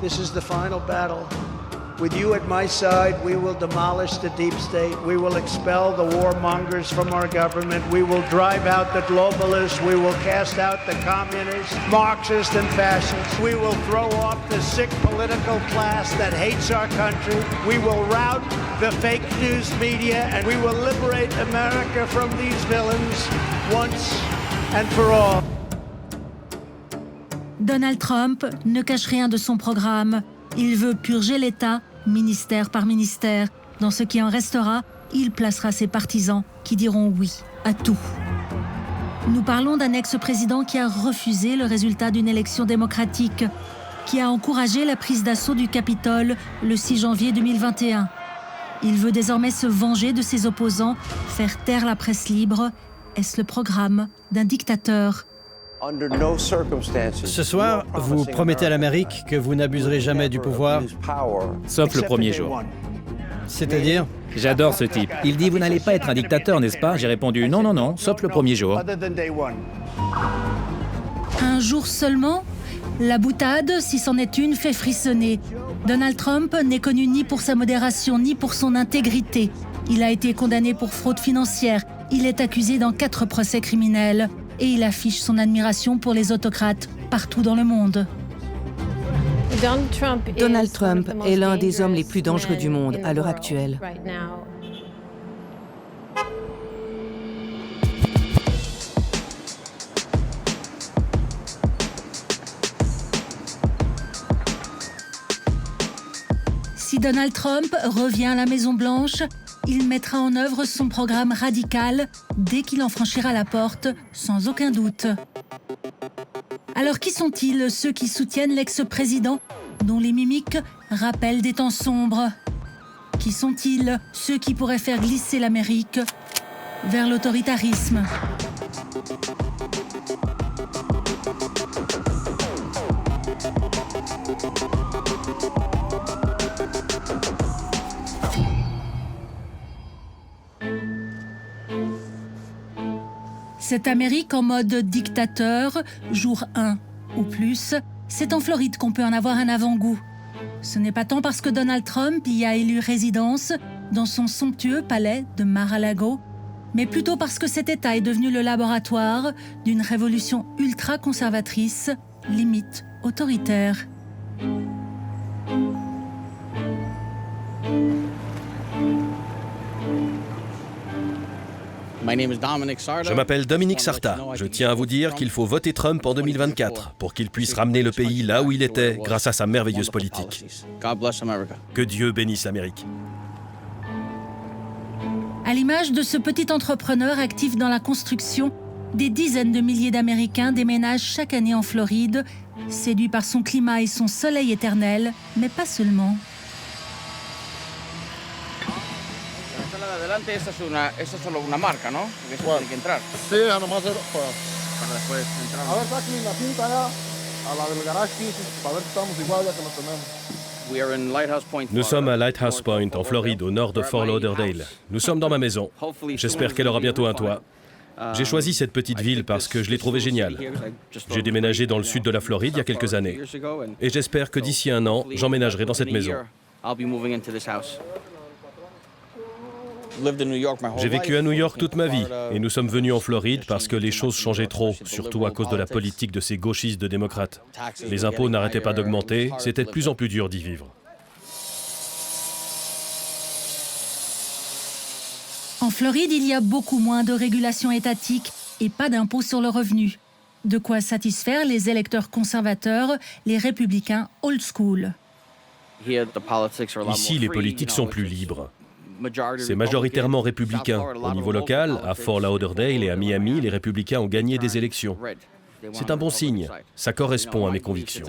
This is the final battle. With you at my side, we will demolish the deep state. We will expel the warmongers from our government. We will drive out the globalists. We will cast out the communists, Marxists, and fascists. We will throw off the sick political class that hates our country. We will rout the fake news media, and we will liberate America from these villains once and for all. Donald Trump ne cache rien de son programme. Il veut purger l'État, ministère par ministère. Dans ce qui en restera, il placera ses partisans qui diront oui à tout. Nous parlons d'un ex-président qui a refusé le résultat d'une élection démocratique, qui a encouragé la prise d'assaut du Capitole le 6 janvier 2021. Il veut désormais se venger de ses opposants, faire taire la presse libre. Est-ce le programme d'un dictateur ? Ce soir, vous promettez à l'Amérique que vous n'abuserez jamais du pouvoir, Sauf le premier jour. c'est-à-dire? J'adore ce type. Il dit « Vous n'allez pas être un dictateur, n'est-ce pas ?» J'ai répondu « Non, non, non, sauf le premier jour. » Un jour seulement ? La boutade, si c'en est une, fait frissonner. Donald Trump n'est connu ni pour sa modération, ni pour son intégrité. Il a été condamné pour fraude financière. Il est accusé dans 4 procès criminels. Et il affiche son admiration pour les autocrates partout dans le monde. Donald Trump est l'un des hommes les plus dangereux du monde à l'heure actuelle. Si Donald Trump revient à la Maison-Blanche, il mettra en œuvre son programme radical dès qu'il en franchira la porte, sans aucun doute. Alors qui sont-ils, ceux qui soutiennent l'ex-président, dont les mimiques rappellent des temps sombres ? Qui sont-ils, ceux qui pourraient faire glisser l'Amérique vers l'autoritarisme ? Cette Amérique en mode dictateur, jour 1 ou plus, c'est en Floride qu'on peut en avoir un avant-goût. Ce n'est pas tant parce que Donald Trump y a élu résidence dans son somptueux palais de Mar-a-Lago, mais plutôt parce que cet État est devenu le laboratoire d'une révolution ultra-conservatrice, limite autoritaire. Je m'appelle Dominique Sarta. Je tiens à vous dire qu'il faut voter Trump en 2024 pour qu'il puisse ramener le pays là où il était grâce à sa merveilleuse politique. Que Dieu bénisse l'Amérique. À l'image de ce petit entrepreneur actif dans la construction, des dizaines de milliers d'Américains déménagent chaque année en Floride, séduits par son climat et son soleil éternel, mais pas seulement. Esta es solo una marca, ¿no? Porque eso tiene que entrar. Sí, nomás para después entrar. A ver, saquen la cinta ya a la del garage para ver si estamos igual ya que lo tenemos. Nous sommes à Lighthouse Point, en Floride, au nord de Fort Lauderdale. Nous sommes dans ma maison. J'espère qu'elle aura bientôt un toit. J'ai choisi cette petite ville parce que je l'ai trouvée géniale. J'ai déménagé dans le sud de la Floride il y a quelques années. Et j'espère que d'ici un an, j'emménagerai dans cette maison. J'ai vécu à New York toute ma vie et nous sommes venus en Floride parce que les choses changeaient trop, surtout à cause de la politique de ces gauchistes de démocrates. Les impôts n'arrêtaient pas d'augmenter, c'était de plus en plus dur d'y vivre. En Floride, il y a beaucoup moins de régulation étatique et pas d'impôt sur le revenu. De quoi satisfaire les électeurs conservateurs, les républicains old school. Ici, les politiques sont plus libres. C'est majoritairement républicain. Au niveau local, à Fort Lauderdale et à Miami, les républicains ont gagné des élections. C'est un bon signe. Ça correspond à mes convictions.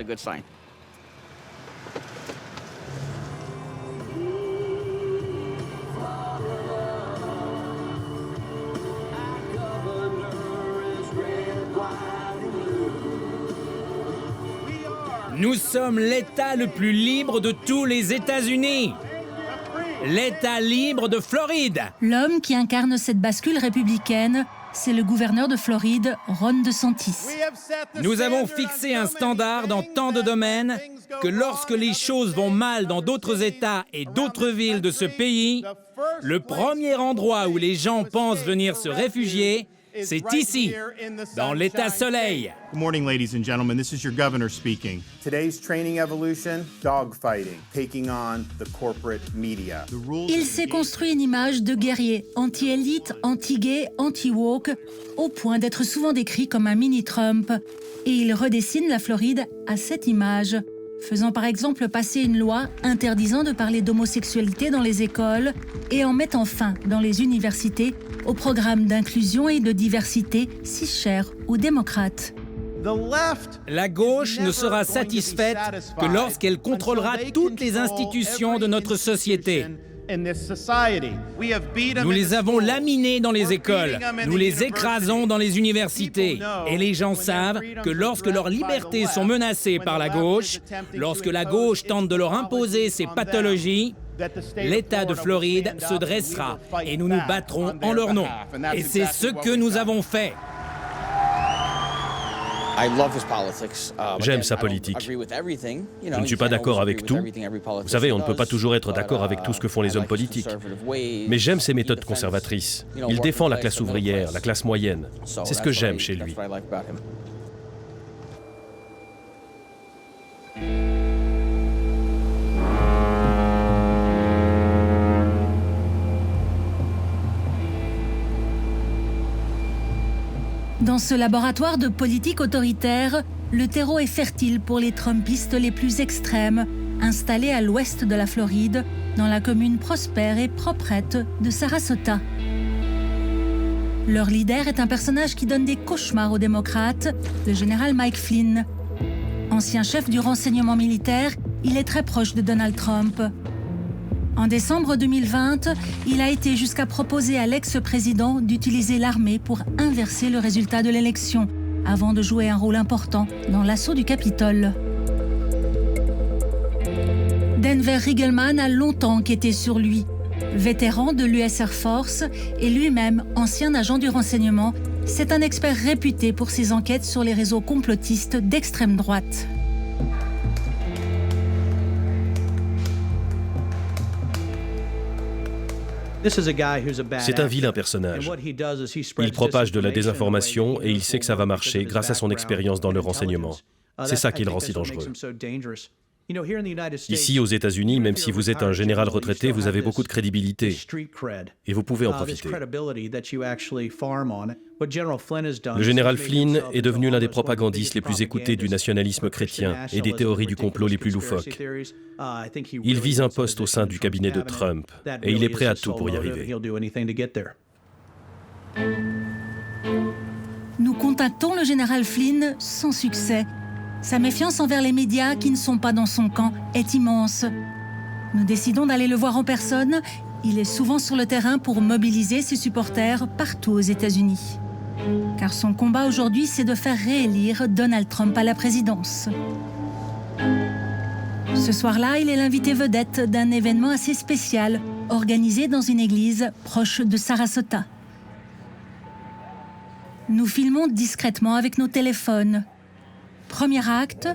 Nous sommes l'État le plus libre de tous les États-Unis. L'État libre de Floride. L'homme qui incarne cette bascule républicaine c'est le gouverneur de Floride, Ron DeSantis. Nous avons fixé un standard dans tant de domaines que lorsque les choses vont mal dans d'autres États et d'autres villes de ce pays, le premier endroit où les gens pensent venir se réfugier, c'est ici, dans l'État Soleil. Good morning, ladies and gentlemen. This is your governor speaking. Today's training evolution, dogfighting, taking on the corporate media. Il s'est construit une image de guerrier anti-élite, anti-gay, anti-woke, au point d'être souvent décrit comme un mini-Trump. Et il redessine la Floride à cette image, faisant par exemple passer une loi interdisant de parler d'homosexualité dans les écoles et en mettant fin dans les universités au programme d'inclusion et de diversité si cher aux démocrates. La gauche ne sera satisfaite que lorsqu'elle contrôlera toutes les institutions de notre société. Nous les avons laminés dans les écoles, nous les écrasons dans les universités. Et les gens savent que lorsque leurs libertés sont menacées par la gauche, lorsque la gauche tente de leur imposer ses pathologies, l'État de Floride se dressera et nous nous battrons en leur nom. Et c'est ce que nous avons fait. J'aime sa politique. Je ne suis pas d'accord avec tout. Vous savez, on ne peut pas toujours être d'accord avec tout ce que font les hommes politiques. Mais j'aime ses méthodes conservatrices. Il défend la classe ouvrière, la classe moyenne. C'est ce que j'aime chez lui. Dans ce laboratoire de politique autoritaire, le terreau est fertile pour les Trumpistes les plus extrêmes, installés à l'ouest de la Floride, dans la commune prospère et proprette de Sarasota. Leur leader est un personnage qui donne des cauchemars aux démocrates, le général Mike Flynn. Ancien chef du renseignement militaire, il est très proche de Donald Trump. En décembre 2020, il a été jusqu'à proposer à l'ex-président d'utiliser l'armée pour inverser le résultat de l'élection, avant de jouer un rôle important dans l'assaut du Capitole. Denver Riggleman a longtemps enquêté sur lui. Vétéran de l'US Air Force et lui-même ancien agent du renseignement, c'est un expert réputé pour ses enquêtes sur les réseaux complotistes d'extrême droite. C'est un vilain personnage. Il propage de la désinformation et il sait que ça va marcher grâce à son expérience dans le renseignement. C'est ça qui le rend si dangereux. Ici, aux États-Unis, même si vous êtes un général retraité, vous avez beaucoup de crédibilité et vous pouvez en profiter. Le général Flynn est devenu l'un des propagandistes les plus écoutés du nationalisme chrétien et des théories du complot les plus loufoques. Il vise un poste au sein du cabinet de Trump et il est prêt à tout pour y arriver. Nous contactons le général Flynn sans succès. Sa méfiance envers les médias qui ne sont pas dans son camp est immense. Nous décidons d'aller le voir en personne. Il est souvent sur le terrain pour mobiliser ses supporters partout aux États-Unis. Car son combat aujourd'hui, c'est de faire réélire Donald Trump à la présidence. Ce soir-là, il est l'invité vedette d'un événement assez spécial, organisé dans une église proche de Sarasota. Nous filmons discrètement avec nos téléphones. Premier acte,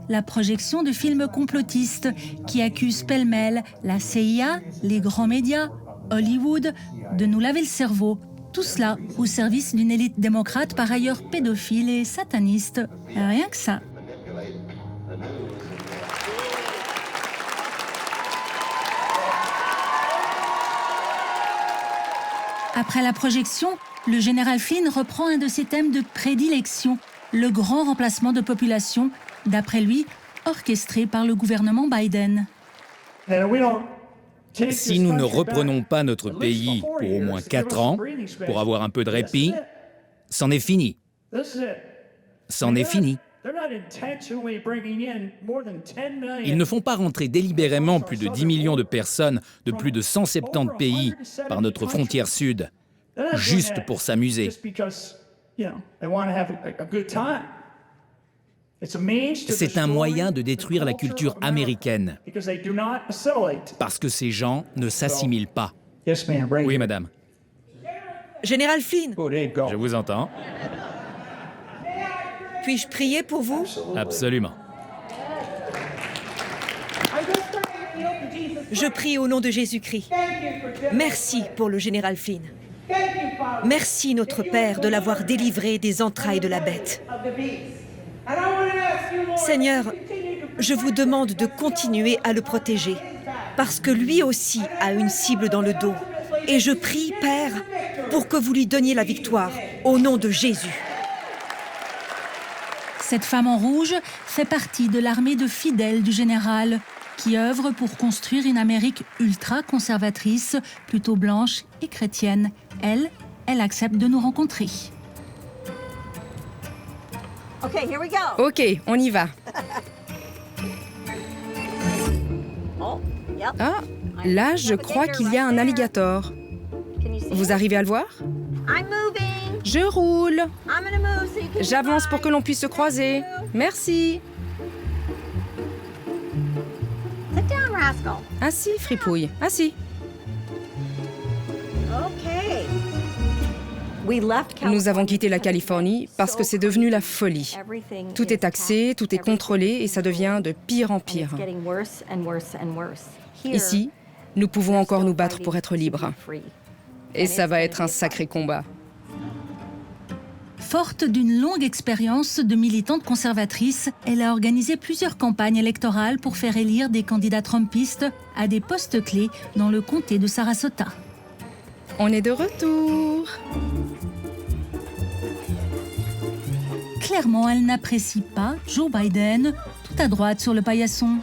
la projection de films complotistes qui accusent pêle-mêle la CIA, les grands médias, Hollywood, de nous laver le cerveau. Tout cela au service d'une élite démocrate par ailleurs pédophile et sataniste. Rien que ça. Après la projection, le général Flynn reprend un de ses thèmes de prédilection, le grand remplacement de population, d'après lui, orchestré par le gouvernement Biden. Si nous ne reprenons pas notre pays pour au moins 4 ans, pour avoir un peu de répit, c'en est fini. C'en est fini. Ils ne font pas rentrer délibérément plus de 10 millions de personnes de plus de 170 pays par notre frontière sud, juste pour s'amuser. C'est un moyen de détruire la culture américaine, parce que ces gens ne s'assimilent pas. Oui, madame. Général Flynn, Je vous entends. puis-je prier pour vous? Absolument. Je prie au nom de Jésus-Christ. Merci pour le général Flynn. Merci, notre Père, de l'avoir délivré des entrailles de la bête. Seigneur, je vous demande de continuer à le protéger, parce que lui aussi a une cible dans le dos. Et je prie, Père, pour que vous lui donniez la victoire, au nom de Jésus. Cette femme en rouge fait partie de l'armée de fidèles du général, qui œuvre pour construire une Amérique ultra-conservatrice, plutôt blanche et chrétienne. Elle accepte de nous rencontrer. Ok, on y va. Ah, là, je crois qu'il y a un alligator. Vous arrivez à le voir? Je roule. J'avance pour que l'on puisse se croiser. Merci. Assis, fripouille, assis. Nous avons quitté la Californie parce que c'est devenu la folie. Tout est taxé, tout est contrôlé et ça devient de pire en pire. Ici, nous pouvons encore nous battre pour être libres. Et ça va être un sacré combat. Forte d'une longue expérience de militante conservatrice, elle a organisé plusieurs campagnes électorales pour faire élire des candidats trumpistes à des postes clés dans le comté de Sarasota. On est de retour. Clairement, elle n'apprécie pas Joe Biden, tout à droite sur le paillasson.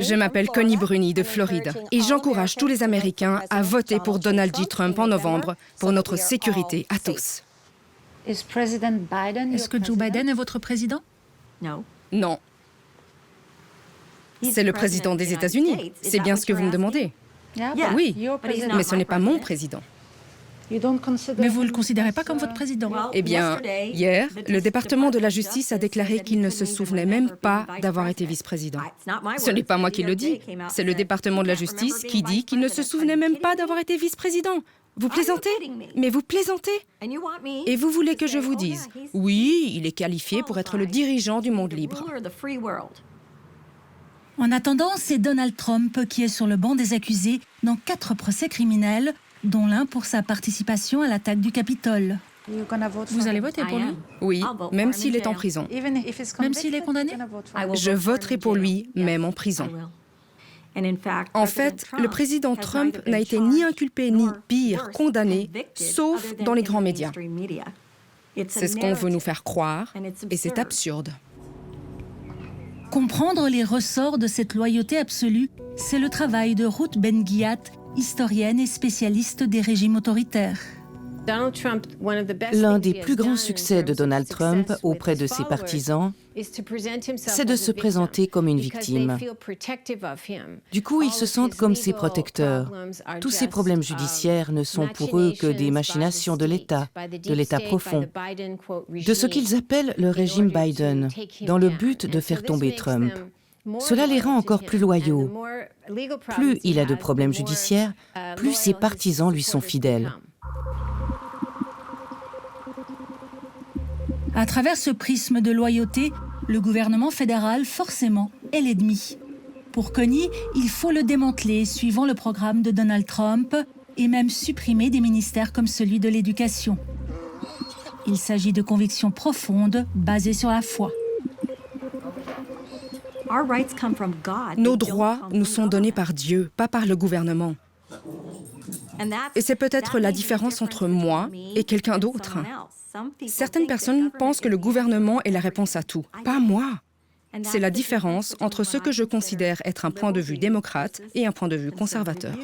Je m'appelle Connie Bruni de Floride et j'encourage tous les Américains à voter pour Donald J. Trump en novembre pour notre sécurité à tous. Est-ce que Joe Biden est votre président? Non. C'est le président des États-Unis. C'est bien ce que vous me demandez. Oui, mais ce n'est pas mon président. Mais vous ne le considérez pas comme votre président? Eh bien, hier, le département de la justice a déclaré qu'il ne se souvenait même pas d'avoir été vice-président. Ce n'est pas moi qui le dis, c'est le département de la justice qui dit qu'il ne se souvenait même pas d'avoir été vice-président. Vous plaisantez? Mais vous plaisantez? Et vous voulez que je vous dise, oui, il est qualifié pour être le dirigeant du monde libre. En attendant, c'est Donald Trump qui est sur le banc des accusés dans 4 procès criminels, dont l'un pour sa participation à l'attaque du Capitole. Vous allez voter pour lui? Oui, même s'il est en prison. Même s'il est condamné? Je voterai pour lui, même en prison. En fait, le président Trump n'a été ni inculpé ni, pire, condamné, sauf dans les grands médias. C'est ce qu'on veut nous faire croire, et c'est absurde. Comprendre les ressorts de cette loyauté absolue, c'est le travail de Ruth Ben-Ghiat, historienne et spécialiste des régimes autoritaires. L'un des plus grands succès de Donald Trump auprès de ses partisans, c'est de se présenter comme une victime. Du coup, ils se sentent comme ses protecteurs. Tous ces problèmes judiciaires ne sont pour eux que des machinations de l'État profond, de ce qu'ils appellent le régime Biden, dans le but de faire tomber Trump. Cela les rend encore plus loyaux. Plus il a de problèmes judiciaires, plus ses partisans lui sont fidèles. À travers ce prisme de loyauté, le gouvernement fédéral, forcément, est l'ennemi. Pour Connie, il faut le démanteler suivant le programme de Donald Trump et même supprimer des ministères comme celui de l'éducation. Il s'agit de convictions profondes basées sur la foi. Nos droits nous sont donnés par Dieu, pas par le gouvernement. Et c'est peut-être la différence entre moi et quelqu'un d'autre. Certaines personnes pensent que le gouvernement est la réponse à tout. Pas moi. C'est la différence entre ce que je considère être un point de vue démocrate et un point de vue conservateur.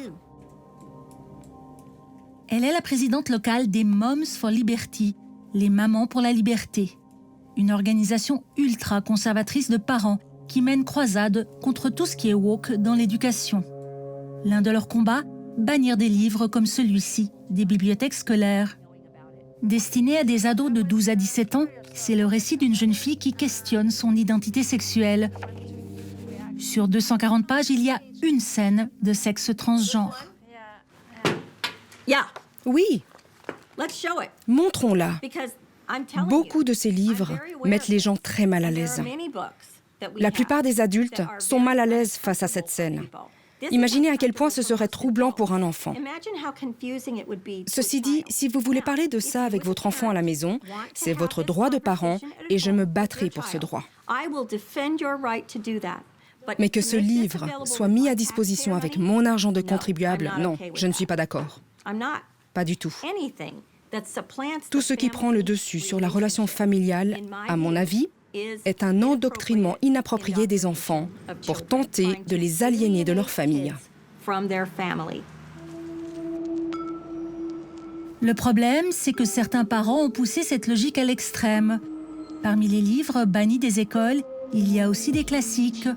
Elle est la présidente locale des Moms for Liberty, les Mamans pour la Liberté, une organisation ultra-conservatrice de parents qui mène croisade contre tout ce qui est woke dans l'éducation. L'un de leurs combats, bannir des livres comme celui-ci, des bibliothèques scolaires. Destiné à des ados de 12 à 17 ans, c'est le récit d'une jeune fille qui questionne son identité sexuelle. Sur 240 pages, il y a une scène de sexe transgenre. Oui, montrons-la. Beaucoup de ces livres mettent les gens très mal à l'aise. La plupart des adultes sont mal à l'aise face à cette scène. Imaginez à quel point ce serait troublant pour un enfant. Ceci dit, si vous voulez parler de ça avec votre enfant à la maison, c'est votre droit de parent et je me battrai pour ce droit. Mais que ce livre soit mis à disposition avec mon argent de contribuable, non, je ne suis pas d'accord. Pas du tout. Tout ce qui prend le dessus sur la relation familiale, à mon avis, est un endoctrinement inapproprié des enfants pour tenter de les aliéner de leur famille. Le problème, c'est que certains parents ont poussé cette logique à l'extrême. Parmi les livres bannis des écoles, il y a aussi des classiques.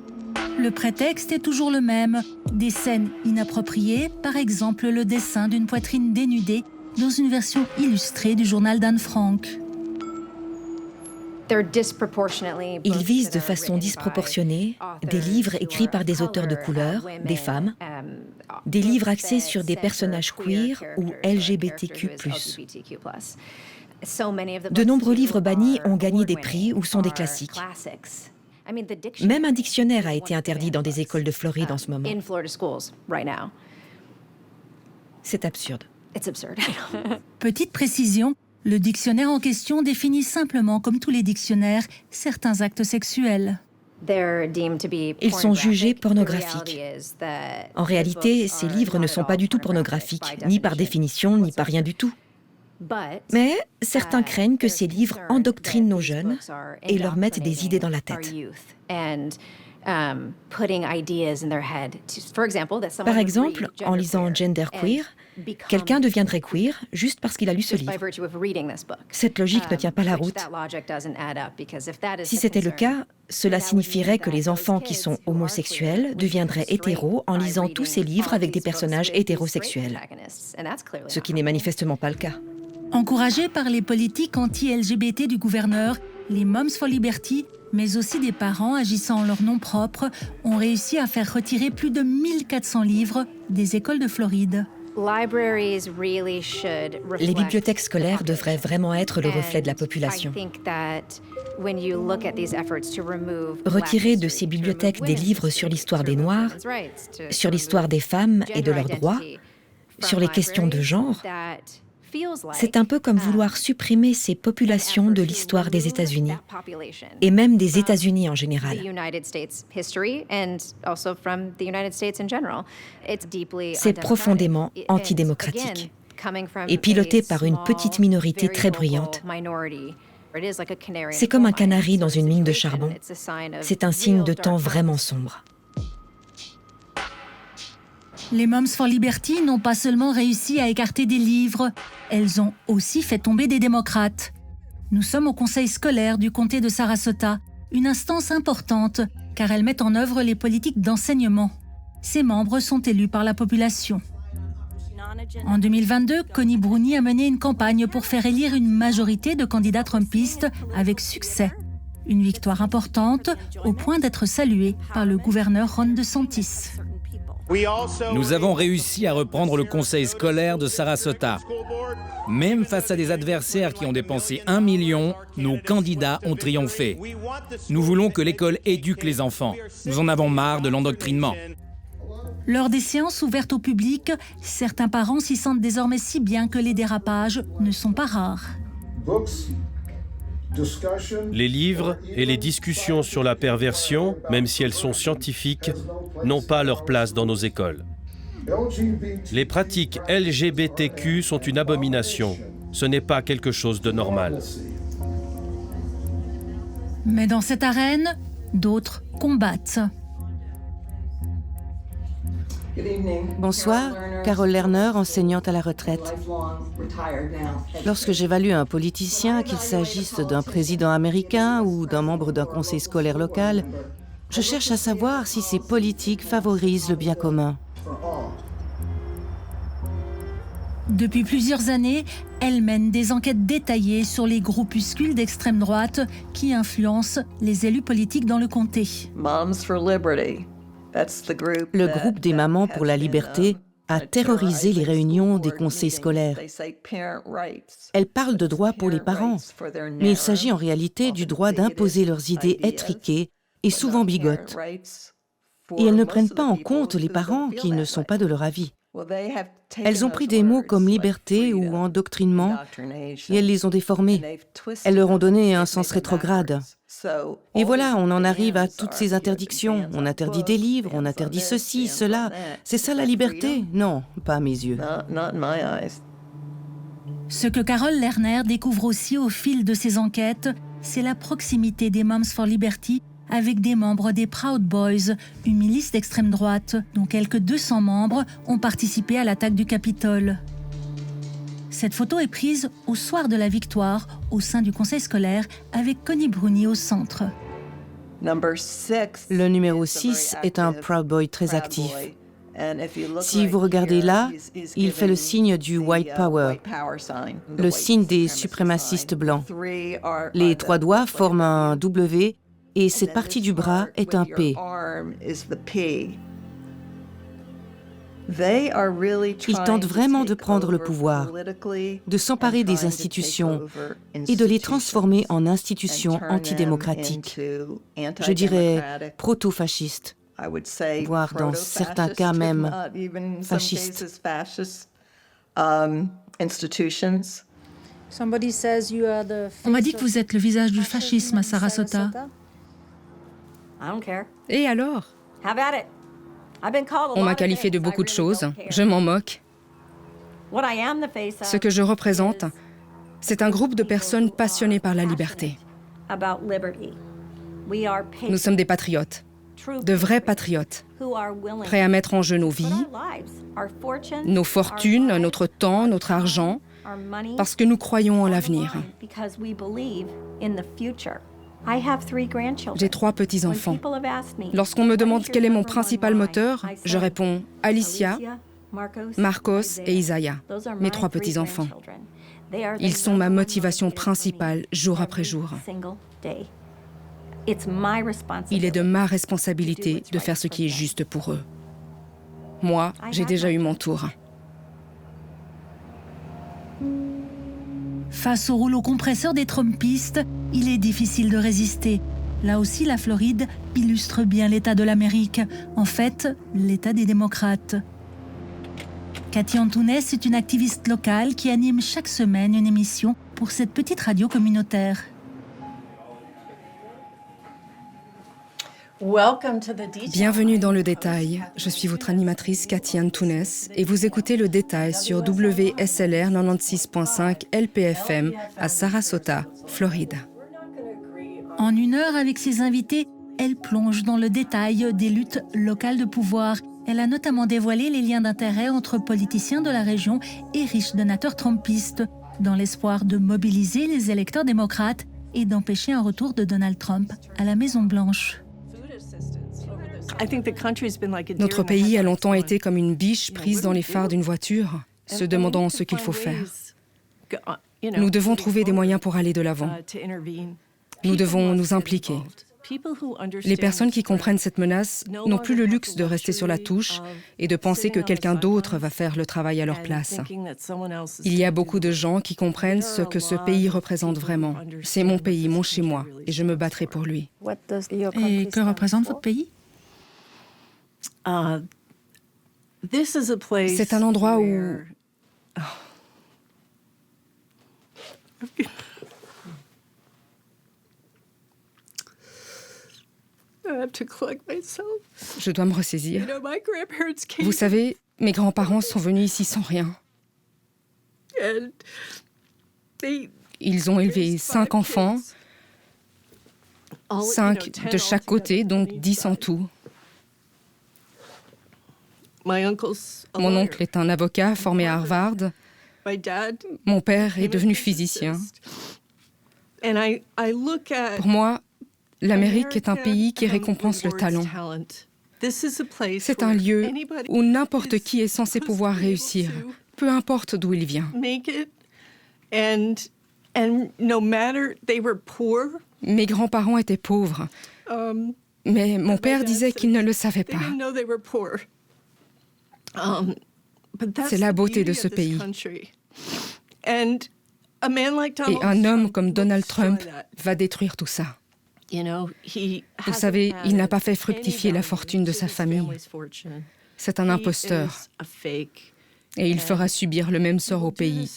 Le prétexte est toujours le même, des scènes inappropriées, par exemple le dessin d'une poitrine dénudée dans une version illustrée du journal d'Anne Frank. Ils visent de façon disproportionnée des livres écrits par des auteurs de couleur, des femmes, des livres axés sur des personnages queer ou LGBTQ+. De nombreux livres bannis ont gagné des prix ou sont des classiques. Même un dictionnaire a été interdit dans des écoles de Floride en ce moment. C'est absurde. Petite précision, le dictionnaire en question définit simplement, comme tous les dictionnaires, certains actes sexuels. Ils sont jugés pornographiques. En réalité, ces livres ne sont pas du tout pornographiques, ni par définition, ni par rien du tout. Mais certains craignent que ces livres endoctrinent nos jeunes et leur mettent des idées dans la tête. Par exemple, en lisant Genderqueer, quelqu'un deviendrait queer juste parce qu'il a lu ce livre. Cette logique ne tient pas la route. Si c'était le cas, cela signifierait que les enfants qui sont homosexuels deviendraient hétéros en lisant tous ces livres avec des personnages hétérosexuels. Ce qui n'est manifestement pas le cas. Encouragés par les politiques anti-LGBT du gouverneur, les Moms for Liberty, mais aussi des parents agissant en leur nom propre, ont réussi à faire retirer plus de 1400 livres des écoles de Floride. Les bibliothèques scolaires devraient vraiment être le reflet de la population. Retirer de ces bibliothèques des livres sur l'histoire des Noirs, sur l'histoire des femmes et de leurs droits, sur les questions de genre, c'est un peu comme vouloir supprimer ces populations de l'histoire des États-Unis, et même des États-Unis en général. C'est profondément antidémocratique, et piloté par une petite minorité très bruyante. C'est comme un canari dans une mine de charbon. C'est un signe de temps vraiment sombre. Les Moms for Liberty n'ont pas seulement réussi à écarter des livres, elles ont aussi fait tomber des démocrates. Nous sommes au conseil scolaire du comté de Sarasota, une instance importante car elle met en œuvre les politiques d'enseignement. Ses membres sont élus par la population. En 2022, Connie Bruni a mené une campagne pour faire élire une majorité de candidats trumpistes avec succès. Une victoire importante au point d'être saluée par le gouverneur Ron DeSantis. Nous avons réussi à reprendre le conseil scolaire de Sarasota. Même face à des adversaires qui ont dépensé 1 million, nos candidats ont triomphé. Nous voulons que l'école éduque les enfants. Nous en avons marre de l'endoctrinement. Lors des séances ouvertes au public, certains parents s'y sentent désormais si bien que les dérapages ne sont pas rares. Les livres et les discussions sur la perversion, même si elles sont scientifiques, n'ont pas leur place dans nos écoles. Les pratiques LGBTQ sont une abomination. Ce n'est pas quelque chose de normal. Mais dans cette arène, d'autres combattent. Bonsoir, Carol Lerner, enseignante à la retraite. Lorsque j'évalue un politicien, qu'il s'agisse d'un président américain ou d'un membre d'un conseil scolaire local, je cherche à savoir si ces politiques favorisent le bien commun. Depuis plusieurs années, elle mène des enquêtes détaillées sur les groupuscules d'extrême droite qui influencent les élus politiques dans le comté. Le groupe des Mamans pour la liberté a terrorisé les réunions des conseils scolaires. Elle parle de droits pour les parents, mais il s'agit en réalité du droit d'imposer leurs idées étriquées et souvent bigotes. Et elles ne prennent pas en compte les parents qui ne sont pas de leur avis. Elles ont pris des mots comme liberté ou endoctrinement et elles les ont déformés. Elles leur ont donné un sens rétrograde. Et voilà, on en arrive à toutes ces interdictions. On interdit des livres, on interdit ceci, cela. C'est ça la liberté? Non, pas à mes yeux. Ce que Carole Lerner découvre aussi au fil de ses enquêtes, c'est la proximité des Moms for Liberty avec des membres des Proud Boys, une milice d'extrême droite dont quelques 200 membres ont participé à l'attaque du Capitole. Cette photo est prise au soir de la victoire au sein du conseil scolaire avec Connie Bruni au centre. Le numéro 6 est un Proud Boy très actif. Si vous regardez là, il fait le signe du White Power, le signe des suprémacistes blancs. Les 3 doigts forment un W et cette partie du bras est un P. Ils tentent vraiment de prendre le pouvoir, de s'emparer des institutions et de les transformer en institutions antidémocratiques. Je dirais proto-fascistes, voire dans certains cas même fascistes. On m'a dit que vous êtes le visage du fascisme à Sarasota. Et alors? On m'a qualifié de beaucoup de choses, je m'en moque. Ce que je représente, c'est un groupe de personnes passionnées par la liberté. Nous sommes des patriotes, de vrais patriotes, prêts à mettre en jeu nos vies, nos fortunes, notre temps, notre argent, parce que nous croyons en l'avenir. J'ai 3 petits-enfants. Lorsqu'on me demande quel est mon principal moteur, je réponds Alicia, Marcos et Isaiah, mes 3 petits-enfants. Ils sont ma motivation principale jour après jour. Il est de ma responsabilité de faire ce qui est juste pour eux. Moi, j'ai déjà eu mon tour. Face au rouleau compresseur des Trumpistes, il est difficile de résister. Là aussi, la Floride illustre bien l'état de l'Amérique. En fait, l'état des démocrates. Cathy Antunes est une activiste locale qui anime chaque semaine une émission pour cette petite radio communautaire. Bienvenue dans Le Détail. Je suis votre animatrice Cathy Antunes et vous écoutez Le Détail sur WSLR 96.5 LPFM à Sarasota, Floride. En 1 heure avec ses invités, elle plonge dans le détail des luttes locales de pouvoir. Elle a notamment dévoilé les liens d'intérêt entre politiciens de la région et riches donateurs trumpistes, dans l'espoir de mobiliser les électeurs démocrates et d'empêcher un retour de Donald Trump à la Maison-Blanche. Notre pays a longtemps été comme une biche prise dans les phares d'une voiture, se demandant ce qu'il faut faire. Nous devons trouver des moyens pour aller de l'avant. Nous devons nous impliquer. Les personnes qui comprennent cette menace n'ont plus le luxe de rester sur la touche et de penser que quelqu'un d'autre va faire le travail à leur place. Il y a beaucoup de gens qui comprennent ce que ce pays représente vraiment. C'est mon pays, mon chez-moi, et je me battrai pour lui. Et que représente votre pays ? C'est un endroit où... Je dois me ressaisir. Vous savez, mes grands-parents sont venus ici sans rien. Ils ont élevé 5 enfants, 5 de chaque côté, donc 10 en tout. Mon oncle est un avocat formé à Harvard. Mon père est devenu physicien. Pour moi, l'Amérique est un pays qui récompense le talent. C'est un lieu où n'importe qui est censé pouvoir réussir, peu importe d'où il vient. Mes grands-parents étaient pauvres, mais mon père disait qu'ils ne le savaient pas. C'est la beauté de ce pays. Et un homme comme Donald Trump va détruire tout ça. Vous savez, il n'a pas fait fructifier la fortune de sa famille. C'est un imposteur. Et il fera subir le même sort au pays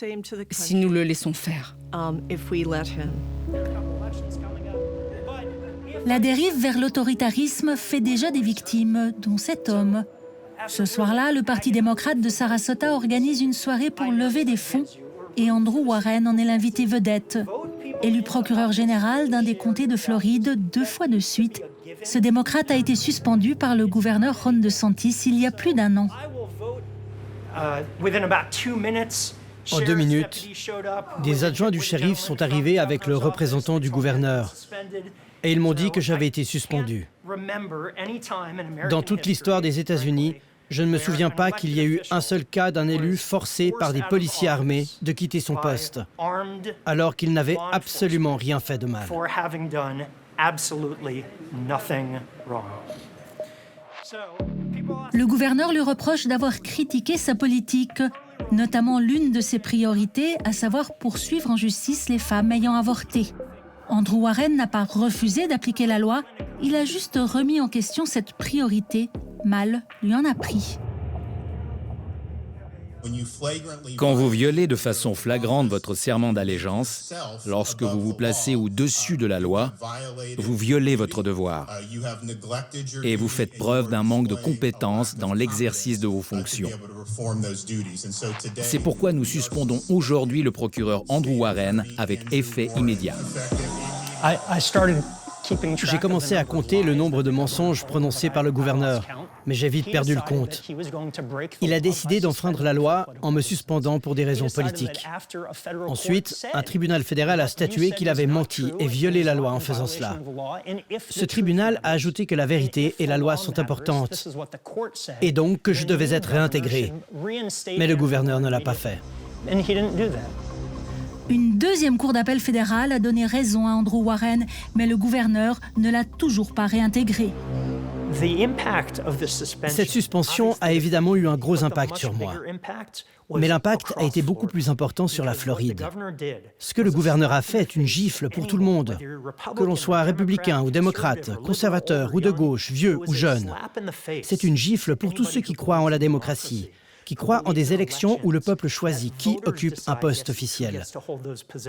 si nous le laissons faire. La dérive vers l'autoritarisme fait déjà des victimes, dont cet homme. Ce soir-là, le Parti démocrate de Sarasota organise une soirée pour lever des fonds et Andrew Warren en est l'invité vedette. Élu procureur général d'un des comtés de Floride 2 fois de suite, ce démocrate a été suspendu par le gouverneur Ron DeSantis il y a plus d'1 an. En 2 minutes, des adjoints du shérif sont arrivés avec le représentant du gouverneur. Et ils m'ont dit que j'avais été suspendu. Dans toute l'histoire des États-Unis, je ne me souviens pas qu'il y ait eu un seul cas d'un élu forcé par des policiers armés de quitter son poste, alors qu'il n'avait absolument rien fait de mal. Le gouverneur lui reproche d'avoir critiqué sa politique, notamment l'une de ses priorités, à savoir poursuivre en justice les femmes ayant avorté. Andrew Warren n'a pas refusé d'appliquer la loi, il a juste remis en question cette priorité. Mal lui en a pris. Quand vous violez de façon flagrante votre serment d'allégeance, lorsque vous vous placez au-dessus de la loi, vous violez votre devoir et vous faites preuve d'un manque de compétence dans l'exercice de vos fonctions. C'est pourquoi nous suspendons aujourd'hui le procureur Andrew Warren avec effet immédiat. J'ai commencé à compter le nombre de mensonges prononcés par le gouverneur, mais j'ai vite perdu le compte. Il a décidé d'enfreindre la loi en me suspendant pour des raisons politiques. Ensuite, un tribunal fédéral a statué qu'il avait menti et violé la loi en faisant cela. Ce tribunal a ajouté que la vérité et la loi sont importantes, et donc que je devais être réintégré. Mais le gouverneur ne l'a pas fait. Une deuxième cour d'appel fédérale a donné raison à Andrew Warren, mais le gouverneur ne l'a toujours pas réintégré. Cette suspension a évidemment eu un gros impact sur moi. Mais l'impact a été beaucoup plus important sur la Floride. Ce que le gouverneur a fait est une gifle pour tout le monde. Que l'on soit républicain ou démocrate, conservateur ou de gauche, vieux ou jeune. C'est une gifle pour tous ceux qui croient en la démocratie, qui croient en des élections où le peuple choisit qui occupe un poste officiel.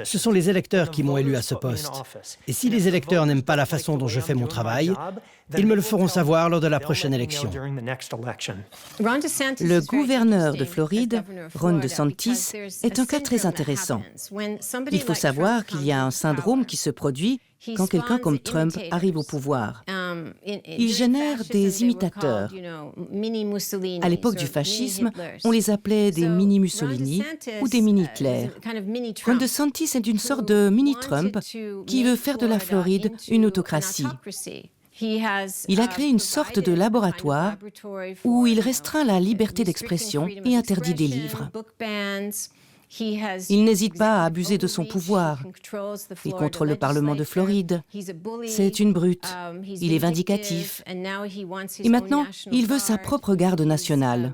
Ce sont les électeurs qui m'ont élu à ce poste. Et si les électeurs n'aiment pas la façon dont je fais mon travail, ils me le feront savoir lors de la prochaine élection. Le gouverneur de Floride, Ron DeSantis, est un cas très intéressant. Il faut savoir qu'il y a un syndrome qui se produit quand quelqu'un comme Trump arrive au pouvoir. Il génère des imitateurs. À l'époque du fascisme, on les appelait des mini-Mussolini ou des mini-Hitler. Ron DeSantis est une sorte de mini-Trump qui veut faire de la Floride une autocratie. Il a créé une sorte de laboratoire où il restreint la liberté d'expression et interdit des livres. Il n'hésite pas à abuser de son pouvoir. Il contrôle le Parlement de Floride. C'est une brute. Il est vindicatif. Et maintenant, il veut sa propre garde nationale.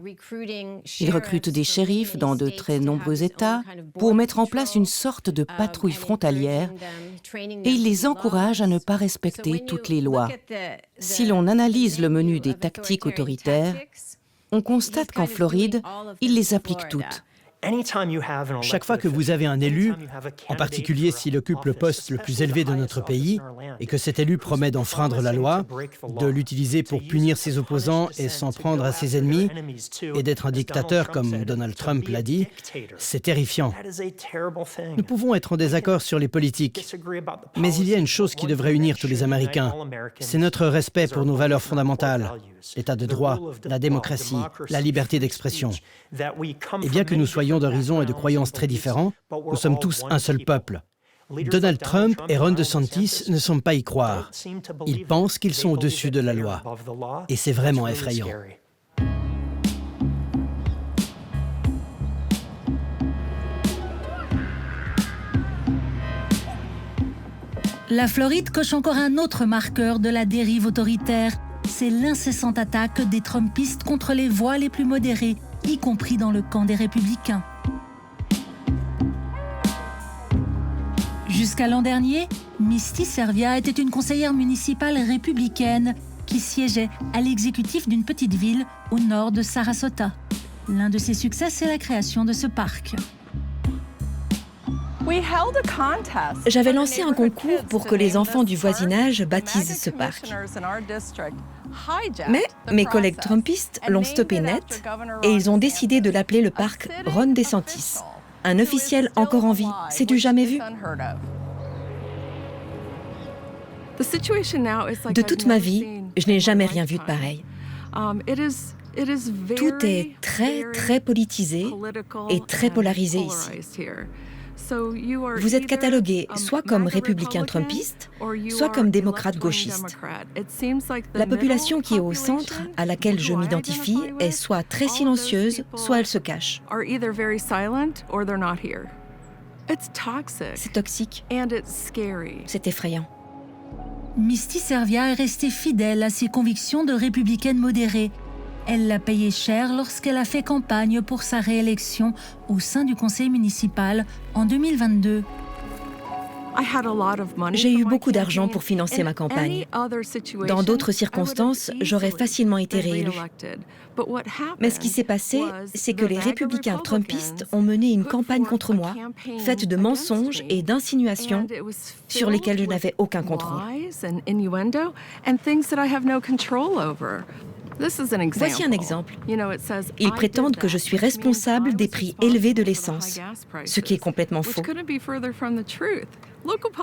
Il recrute des shérifs dans de très nombreux États pour mettre en place une sorte de patrouille frontalière et il les encourage à ne pas respecter toutes les lois. Si l'on analyse le menu des tactiques autoritaires, on constate qu'en Floride, il les applique toutes. Chaque fois que vous avez un élu, en particulier s'il occupe le poste le plus élevé de notre pays, et que cet élu promet d'enfreindre la loi, de l'utiliser pour punir ses opposants et s'en prendre à ses ennemis, et d'être un dictateur comme Donald Trump l'a dit, c'est terrifiant. Nous pouvons être en désaccord sur les politiques, mais il y a une chose qui devrait unir tous les Américains, c'est notre respect pour nos valeurs fondamentales, l'état de droit, la démocratie, la liberté d'expression. Et bien que nous soyons d'horizons et de croyances très différents, nous sommes tous un seul peuple. Donald Trump et Ron DeSantis ne semblent pas y croire. Ils pensent qu'ils sont au-dessus de la loi. Et c'est vraiment effrayant. La Floride coche encore un autre marqueur de la dérive autoritaire. C'est l'incessante attaque des Trumpistes contre les voix les plus modérées, y compris dans le camp des républicains. Jusqu'à l'an dernier, Misty Servia était une conseillère municipale républicaine qui siégeait à l'exécutif d'une petite ville au nord de Sarasota. L'un de ses succès, c'est la création de ce parc. J'avais lancé un concours pour que les enfants du voisinage baptisent ce parc. Mais mes collègues trumpistes l'ont stoppé net et ils ont décidé de l'appeler le parc Ron DeSantis. Un officiel encore en vie, c'est du jamais vu. De toute ma vie, je n'ai jamais rien vu de pareil. Tout est très politisé et très polarisé ici. Vous êtes catalogué soit comme républicain trumpiste, soit comme démocrate gauchiste. La population qui est au centre, à laquelle je m'identifie, est soit très silencieuse, soit elle se cache. C'est toxique. C'est effrayant. Misty Servia est restée fidèle à ses convictions de républicaine modérée. Elle l'a payé cher lorsqu'elle a fait campagne pour sa réélection au sein du conseil municipal en 2022. J'ai eu beaucoup d'argent pour financer ma campagne. Dans d'autres circonstances, j'aurais facilement été réélue. Mais ce qui s'est passé, c'est que les républicains trumpistes ont mené une campagne contre moi, faite de mensonges et d'insinuations sur lesquels je n'avais aucun contrôle. Voici un exemple. Ils prétendent que je suis responsable des prix élevés de l'essence, ce qui est complètement faux.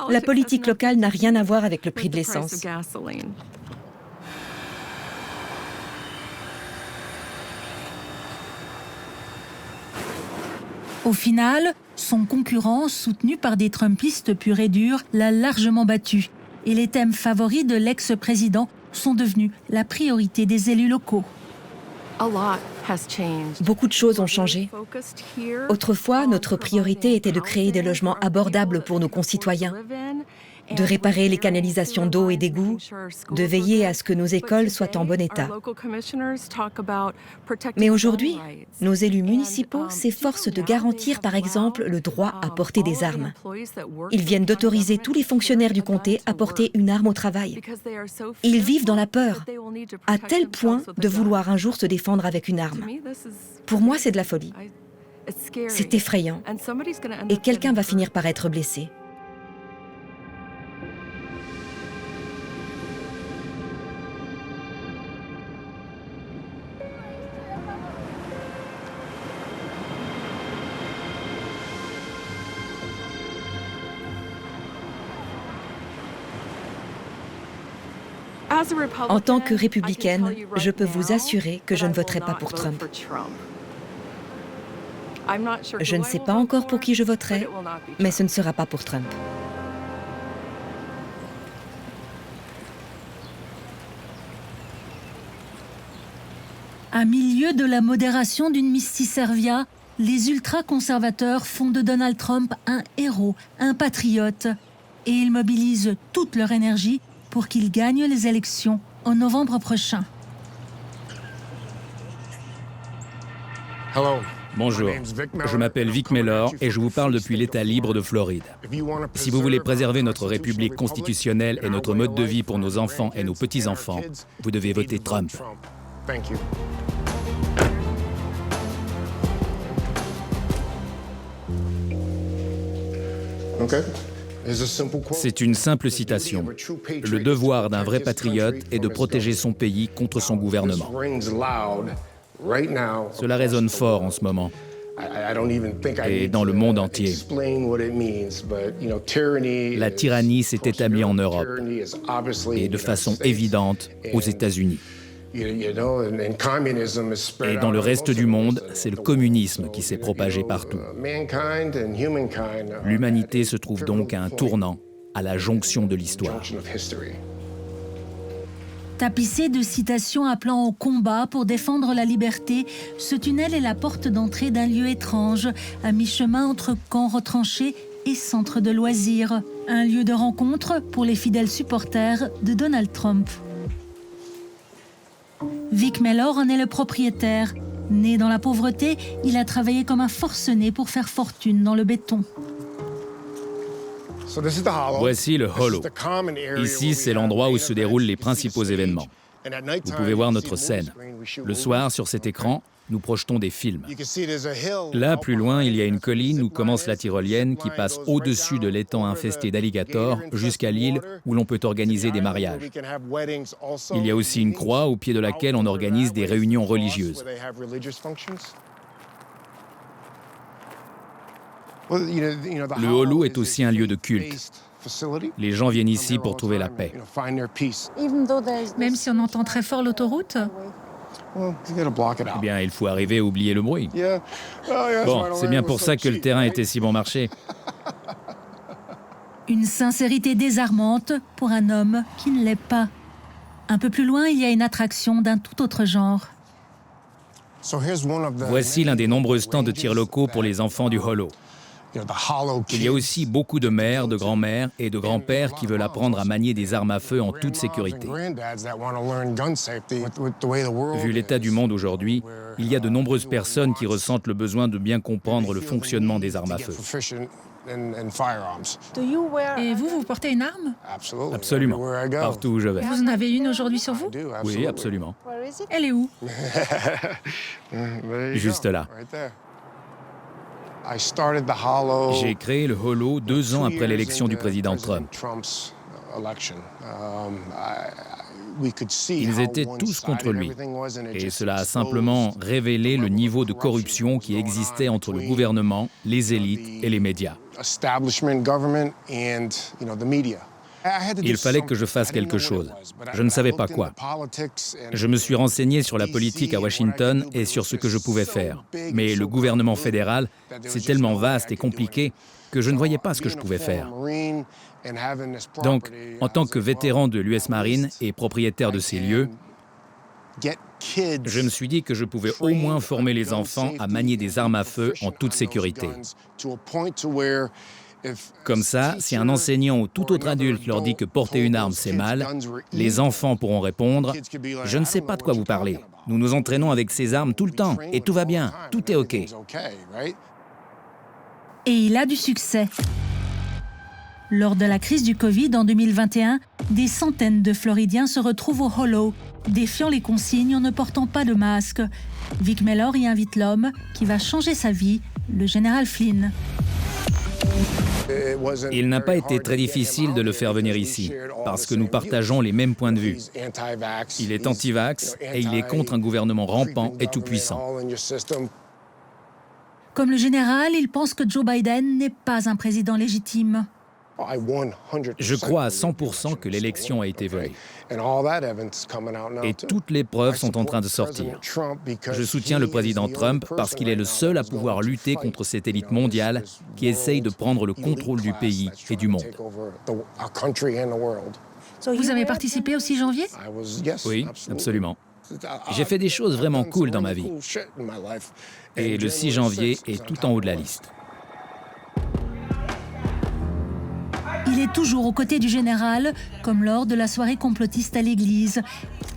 La politique locale n'a rien à voir avec le prix de l'essence. Au final, son concurrent, soutenu par des Trumpistes purs et durs, l'a largement battu. Et les thèmes favoris de l'ex-président sont devenus la priorité des élus locaux. Beaucoup de choses ont changé. Autrefois, notre priorité était de créer des logements abordables pour nos concitoyens, de réparer les canalisations d'eau et d'égouts, de veiller à ce que nos écoles soient en bon état. Mais aujourd'hui, nos élus municipaux s'efforcent de garantir, par exemple, le droit à porter des armes. Ils viennent d'autoriser tous les fonctionnaires du comté à porter une arme au travail. Ils vivent dans la peur, à tel point de vouloir un jour se défendre avec une arme. Pour moi, c'est de la folie. C'est effrayant. Et quelqu'un va finir par être blessé. En tant que républicaine, je peux vous assurer que je ne voterai pas pour Trump. Je ne sais pas encore pour qui je voterai, mais ce ne sera pas pour Trump. À milieu de la modération d'une Misty Servia, les ultra-conservateurs font de Donald Trump un héros, un patriote. Et ils mobilisent toute leur énergie pour qu'il gagne les élections en novembre prochain. Bonjour, je m'appelle Vic Mellor et je vous parle depuis l'État libre de Floride. Si vous voulez préserver notre République constitutionnelle et notre mode de vie pour nos enfants et nos petits-enfants, vous devez voter Trump. C'est une simple citation. Le devoir d'un vrai patriote est de protéger son pays contre son gouvernement. Cela résonne fort en ce moment, et dans le monde entier. La tyrannie s'est établie en Europe, et de façon évidente aux États-Unis. Et dans le reste du monde, c'est le communisme qui s'est propagé partout. L'humanité se trouve donc à un tournant, à la jonction de l'histoire. Tapissé de citations appelant au combat pour défendre la liberté, ce tunnel est la porte d'entrée d'un lieu étrange, à mi-chemin entre camps retranchés et centres de loisirs. Un lieu de rencontre pour les fidèles supporters de Donald Trump. Vic Mellor en est le propriétaire. Né dans la pauvreté, il a travaillé comme un forcené pour faire fortune dans le béton. Voici le Hollow. Ici, c'est l'endroit où se déroulent les principaux événements. Vous pouvez voir notre scène. Le soir, sur cet écran, nous projetons des films. Là, plus loin, il y a une colline où commence la tyrolienne qui passe au-dessus de l'étang infesté d'alligators jusqu'à l'île où l'on peut organiser des mariages. Il y a aussi une croix au pied de laquelle on organise des réunions religieuses. Le Hollow est aussi un lieu de culte. Les gens viennent ici pour trouver la paix. Même si on entend très fort l'autoroute? Eh bien, il faut arriver à oublier le bruit. Bon, c'est bien pour ça que le terrain était si bon marché. Une sincérité désarmante pour un homme qui ne l'est pas. Un peu plus loin, il y a une attraction d'un tout autre genre. Voici l'un des nombreux stands de tir locaux pour les enfants du Hollow. Il y a aussi beaucoup de mères, de grands-mères et de grands-pères qui veulent apprendre à manier des armes à feu en toute sécurité. Vu l'état du monde aujourd'hui, il y a de nombreuses personnes qui ressentent le besoin de bien comprendre le fonctionnement des armes à feu. Et vous portez une arme? Absolument, partout où je vais. Vous en avez une aujourd'hui sur vous? Oui, absolument. Elle est où? Juste là. J'ai créé le Hollow 2 ans après l'élection du président Trump. Ils étaient tous contre lui. Et cela a simplement révélé le niveau de corruption qui existait entre le gouvernement, les élites et les médias. Il fallait que je fasse quelque chose. Je ne savais pas quoi. Je me suis renseigné sur la politique à Washington et sur ce que je pouvais faire. Mais le gouvernement fédéral, c'est tellement vaste et compliqué que je ne voyais pas ce que je pouvais faire. Donc, en tant que vétéran de l'US Marine et propriétaire de ces lieux, je me suis dit que je pouvais au moins former les enfants à manier des armes à feu en toute sécurité. Comme ça, si un enseignant ou tout autre adulte leur dit que porter une arme, c'est mal, les enfants pourront répondre « Je ne sais pas de quoi vous parlez. Nous nous entraînons avec ces armes tout le temps et tout va bien, tout est OK. » Et il a du succès. Lors de la crise du Covid en 2021, des centaines de Floridiens se retrouvent au Hollow, défiant les consignes en ne portant pas de masque. Vic Mellor y invite l'homme qui va changer sa vie, le général Flynn. Il n'a pas été très difficile de le faire venir ici, parce que nous partageons les mêmes points de vue. Il est anti-vax et il est contre un gouvernement rampant et tout-puissant. Comme le général, il pense que Joe Biden n'est pas un président légitime. Je crois à 100% que l'élection a été volée. Et toutes les preuves sont en train de sortir. Je soutiens le président Trump parce qu'il est le seul à pouvoir lutter contre cette élite mondiale qui essaye de prendre le contrôle du pays et du monde. Vous avez participé au 6 janvier? Oui, absolument. J'ai fait des choses vraiment cool dans ma vie. Et le 6 janvier est tout en haut de la liste. Il est toujours aux côtés du général, comme lors de la soirée complotiste à l'église.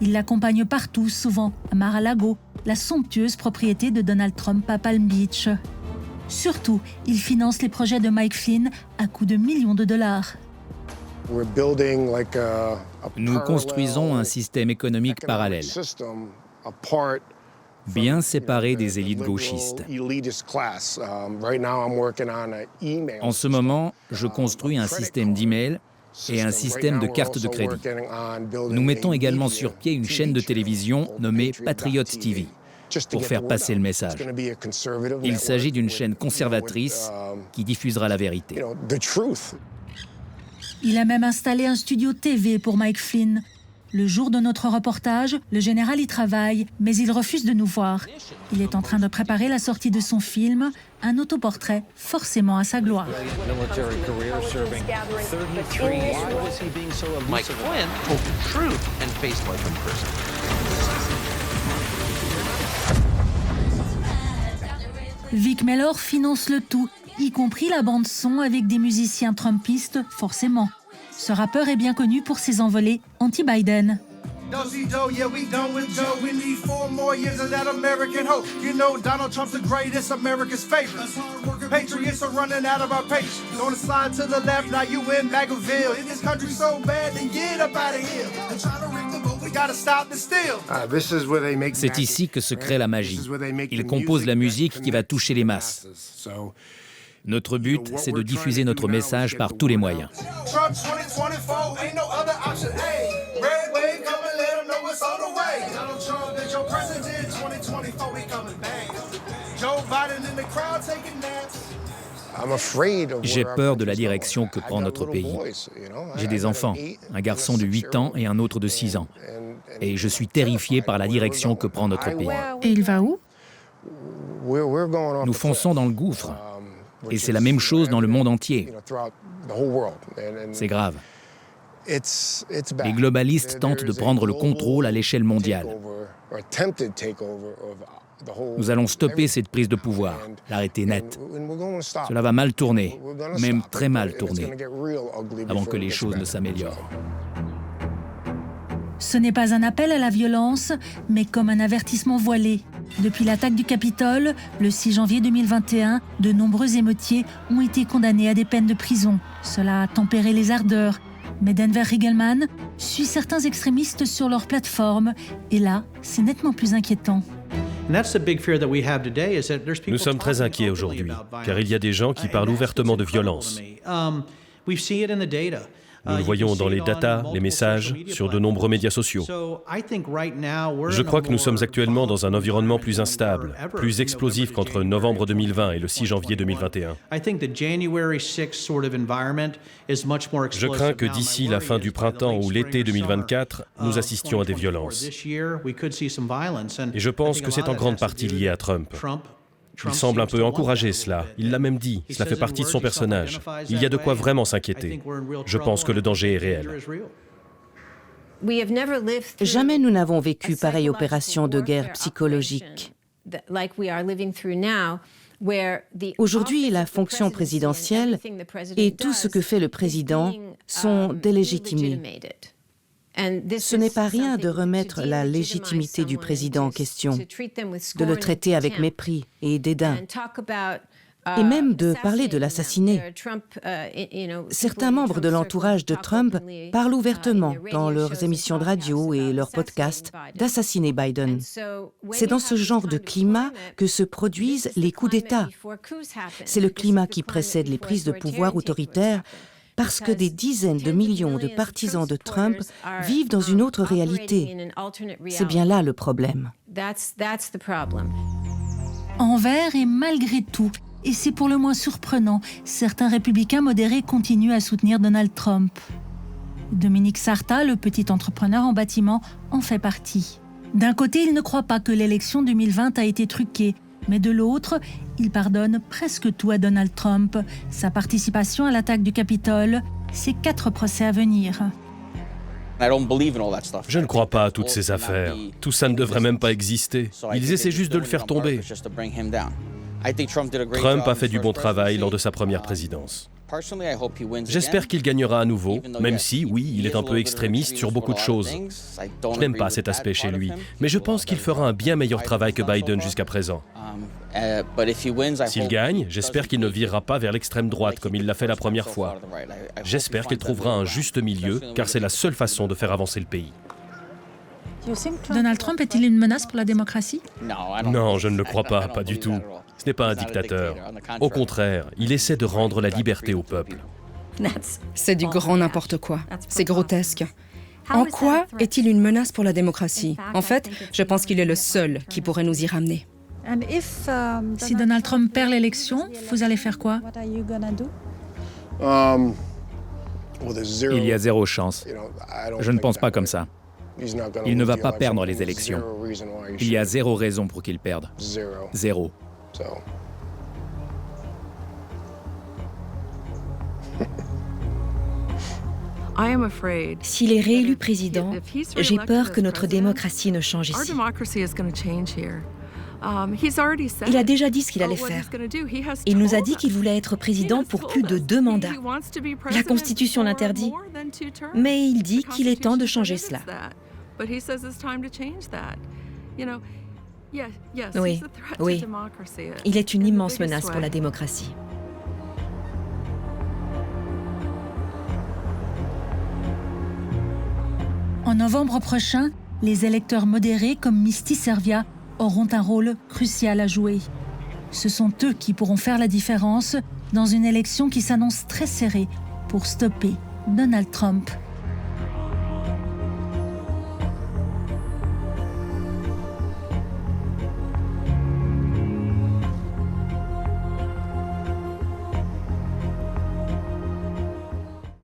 Il l'accompagne partout, souvent à Mar-a-Lago, la somptueuse propriété de Donald Trump à Palm Beach. Surtout, il finance les projets de Mike Flynn à coups de millions de dollars. Nous construisons un système économique parallèle, bien séparé des élites gauchistes. En ce moment, je construis un système d'email et un système de cartes de crédit. Nous mettons également sur pied une chaîne de télévision nommée Patriot TV pour faire passer le message. Il s'agit d'une chaîne conservatrice qui diffusera la vérité. Il a même installé un studio TV pour Mike Flynn. Le jour de notre reportage, le général y travaille, mais il refuse de nous voir. Il est en train de préparer la sortie de son film, un autoportrait forcément à sa gloire. Vic Mellor finance le tout y compris la bande-son avec des musiciens trumpistes, forcément. Ce rappeur est bien connu pour ses envolées anti-Biden. Yeah, we done with Joe. We need 4 more years of that American hope. You know, Donald Trump's the greatest, America's favorite. Patriots are running out of our patience. On the side to the left, now you in McAville. In this country so bad, then get up out of here. They're trying to rig the vote. We gotta stop the steal. C'est ici que se crée la magie. Ils composent la musique qui va toucher les masses. Notre but, c'est de diffuser notre message par tous les moyens. Trump 2024, ain't no other option. Hey, red wave, come and let them know it's on the way. Donald Trump is your president, 2024, we coming back. Joe Biden in the crowd taking naps. J'ai peur de la direction que prend notre pays. J'ai des enfants, un garçon de 8 ans et un autre de 6 ans. Et je suis terrifié par la direction que prend notre pays. Et il va où? Nous fonçons dans le gouffre. Et c'est la même chose dans le monde entier. C'est grave. Les globalistes tentent de prendre le contrôle à l'échelle mondiale. Nous allons stopper cette prise de pouvoir, l'arrêter net. Cela va mal tourner, même très mal tourner, avant que les choses ne s'améliorent. Ce n'est pas un appel à la violence, mais comme un avertissement voilé. Depuis l'attaque du Capitole, le 6 janvier 2021, de nombreux émeutiers ont été condamnés à des peines de prison. Cela a tempéré les ardeurs. Mais Denver Rigelman suit certains extrémistes sur leur plateforme. Et là, c'est nettement plus inquiétant. Nous sommes très inquiets aujourd'hui, car il y a des gens qui parlent ouvertement de violence. Nous le voyons dans les datas, les messages, sur de nombreux médias sociaux. Je crois que nous sommes actuellement dans un environnement plus instable, plus explosif qu'entre novembre 2020 et le 6 janvier 2021. Je crains que d'ici la fin du printemps ou l'été 2024, nous assistions à des violences. Et je pense que c'est en grande partie lié à Trump. Il semble un peu encourager cela. Il l'a même dit. Cela fait partie de son personnage. Il y a de quoi vraiment s'inquiéter. Je pense que le danger est réel. Jamais nous n'avons vécu pareille opération de guerre psychologique. Aujourd'hui, la fonction présidentielle et tout ce que fait le président sont délégitimés. Ce n'est pas rien de remettre la légitimité du président en question, de le traiter avec mépris et dédain, et même de parler de l'assassiner. Certains membres de l'entourage de Trump parlent ouvertement dans leurs émissions de radio et leurs podcasts d'assassiner Biden. C'est dans ce genre de climat que se produisent les coups d'État. C'est le climat qui précède les prises de pouvoir autoritaires, parce que des dizaines de millions de partisans de Trump vivent dans une autre réalité. C'est bien là le problème. Envers et malgré tout, et c'est pour le moins surprenant, certains républicains modérés continuent à soutenir Donald Trump. Dominique Sarta, le petit entrepreneur en bâtiment, en fait partie. D'un côté, il ne croit pas que l'élection 2020 a été truquée, mais de l'autre, il pardonne presque tout à Donald Trump. Sa participation à l'attaque du Capitole, ses 4 procès à venir. Je ne crois pas à toutes ces affaires. Tout ça ne devrait même pas exister. Ils essaient juste de le faire tomber. Trump a fait du bon travail lors de sa première présidence. J'espère qu'il gagnera à nouveau, même si, oui, il est un peu extrémiste sur beaucoup de choses. Je n'aime pas cet aspect chez lui, mais je pense qu'il fera un bien meilleur travail que Biden jusqu'à présent. S'il gagne, j'espère qu'il ne virera pas vers l'extrême droite comme il l'a fait la première fois. J'espère qu'il trouvera un juste milieu, car c'est la seule façon de faire avancer le pays. Donald Trump est-il une menace pour la démocratie? Non, je ne le crois pas, pas du tout. Ce n'est pas un dictateur. Au contraire, il essaie de rendre la liberté au peuple. C'est du grand n'importe quoi. C'est grotesque. En quoi est-il une menace pour la démocratie? En fait, je pense qu'il est le seul qui pourrait nous y ramener. Si Donald Trump perd l'élection, vous allez faire quoi? Il y a 0 chance. Je ne pense pas comme ça. Il ne va pas perdre les élections. Il y a 0 raison pour qu'il perde. 0. S'il est réélu président, j'ai peur que notre démocratie ne change ici. Il a déjà dit ce qu'il allait faire. Il nous a dit qu'il voulait être président pour plus de 2 mandats. La Constitution l'interdit, mais il dit qu'il est temps de changer cela. Oui, oui. Il est une immense menace pour la démocratie. En novembre prochain, les électeurs modérés comme Misty Servia auront un rôle crucial à jouer. Ce sont eux qui pourront faire la différence dans une élection qui s'annonce très serrée pour stopper Donald Trump.